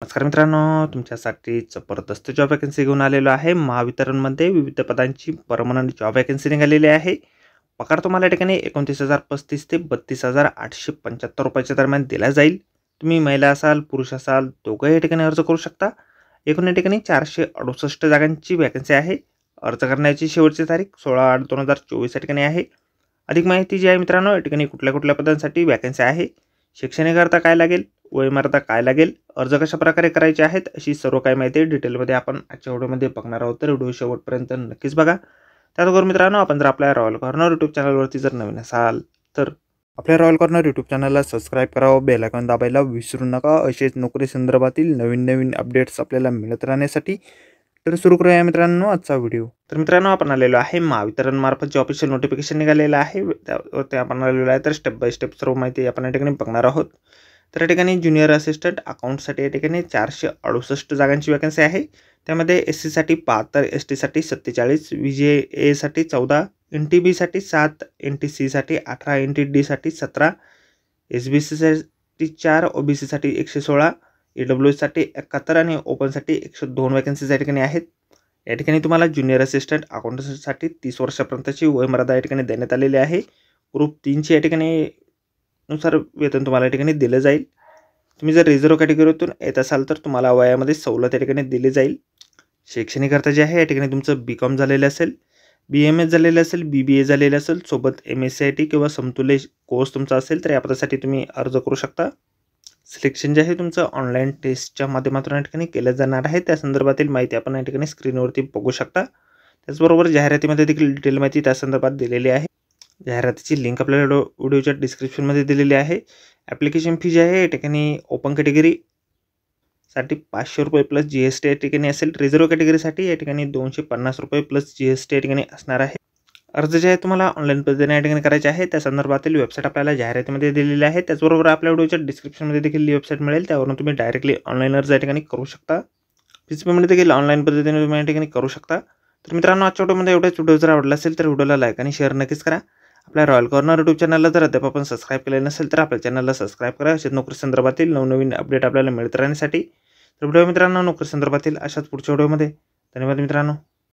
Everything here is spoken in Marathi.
नमस्कार मित्रांनो, तुमच्यासाठी जबरदस्त जॉब वॅकन्सी घेऊन आलेलो आहे। महावितरणमध्ये विविध पदांची परमनंट जॉब वॅकन्सी निघालेली आहे। पगार तुम्हाला या ठिकाणी 29,035 ते 32,875 रुपयाच्या दरम्यान दिला जाईल। तुम्ही महिला असाल पुरुष असाल दोघंही या ठिकाणी अर्ज करू शकता। एकूण या ठिकाणी 468 जागांची वॅकन्सी आहे। अर्ज करण्याची शेवटची तारीख 16/8/2024 या ठिकाणी आहे। अधिक माहिती जी आहे मित्रांनो, या ठिकाणी कुठल्या पदांसाठी वॅकन्सी आहे, शैक्षणिक अर्हता काय लागेल, वयोमर्यादा काय लागेल, अर्ज कशा प्रकारे करायचे आहेत, अशी सर्व काही माहिती डिटेलमध्ये आपण आजच्या व्हिडिओमध्ये बघणार आहोत। तर व्हिडिओ शेवटपर्यंत नक्कीच बघा। त्याचबरोबर मित्रांनो, आपण जर आपल्या रॉयल कॉर्नर यूट्यूब चॅनलवरती जर नवीन असाल तर आपल्या रॉयल कॉर्नर यूट्यूब चॅनलला सबस्क्राईब करावं, बेल आयकॉन दाबायला विसरू नका। असेच नोकरी संदर्भातील नवीन अपडेट्स आपल्याला मिळत राहण्यासाठी। तर सुरू करूया मित्रांनो आजचा व्हिडिओ। तर मित्रांनो, आपण आलेलो आहे महावितरण मार्फत जे ऑफिशियल नोटिफिकेशन निघालेलं आहे त्यावरती आपण आलेलो आहे। तर स्टेप बाय स्टेप सर्व माहिती आपण या ठिकाणी बघणार आहोत। तर या ठिकाणी ज्युनियर असिस्टंट अकाउंटसाठी या ठिकाणी 468 जागांची वॅकन्सी आहे। त्यामध्ये SC साठी 72, ST साठी 47, VJA साठी 14, NTB साठी 7, NTC साठी 18, NTD साठी 17, SBC साठी 4, OBC साठी 116, EWS साठी 71 आणि ओपनसाठी 102 वॅकन्सीज या ठिकाणी आहेत। या ठिकाणी तुम्हाला ज्युनियर असिस्टंट अकाउंटंटसाठी 30 वर्षापर्यंतची वयोमर्यादा या ठिकाणी देण्यात आलेली आहे। ग्रुप 3ची या ठिकाणी नुसार वेतन तुम्हाला या ठिकाणी दिलं जाईल। तुम्ही जर रिझर्व कॅटेगरीतून येत असाल तर तुम्हाला वयामध्ये सवलत या ठिकाणी दिली जाईल। शैक्षणिक अर्हता जे आहे या ठिकाणी तुमचं BCom झालेलं असेल, BMS झालेलं असेल, BBA झालेलं असेल, सोबत MSCIT किंवा समतुल्य कोर्स तुमचा असेल तर या पदासाठी तुम्ही अर्ज करू शकता। सिलेक्शन जे आहे तुमचं ऑनलाईन टेस्टच्या माध्यमातून या ठिकाणी केलं जाणार आहे। त्या संदर्भातील माहिती आपण या ठिकाणी स्क्रीनवरती बघू शकता। त्याचबरोबर जाहिरातीमध्ये देखील डिटेल माहिती त्या संदर्भात दिलेली आहे। जाहिरातीची लिंक आपल्याला व्हिडिओच्या डिस्क्रिप्शनमध्ये दिलेली आहे। ॲप्लिकेशन फी जी आहे या ठिकाणी ओपन कॅटेगरीसाठी 500 रुपये प्लस GST या ठिकाणी असेल। रिझर्व कॅटेगरीसाठी या ठिकाणी 250 रुपये प्लस GST या ठिकाणी असणार आहे। अर्ज जे आहे तुम्हाला ऑनलाईन पद्धतीने या ठिकाणी करायचे आहे। त्या संदर्भातील वेबसाईट आपल्याला जाहिरातीमध्ये दिलेली आहे। त्याचबरोबर आपल्या व्हिडिओच्या डिस्क्रिप्शनमध्ये देखील वेबसाईट मिळेल, त्यावरून तुम्ही डायरेक्टली ऑनलाईन अर्ज या ठिकाणी करू शकता। फीस पेमेंट देखील ऑनलाईन पद्धतीने तुम्ही या ठिकाणी करू शकता। तर मित्रांनो, आजच्या व्हिडिओमध्ये एवढाच। व्हिडिओ जर आवडला असेल तर व्हिडिओला लाईक आणि शेअर नक्कीच करा। आपल्या रॉयल कॉर्नर यूट्यूब चॅनलला जर अद्याप आपण सबस्क्राईब केले नसेल तर आपल्या चॅनलला सबस्क्राईब करा। अशाच नोकरी संदर्भातील नवनवीन अपडेट आपल्याला मिळत राहण्यासाठी। तर व्हिडिओ मित्रांनो, नोकरी संदर्भातील अशाच पुढच्या व्हिडिओमध्ये। धन्यवाद मित्रांनो।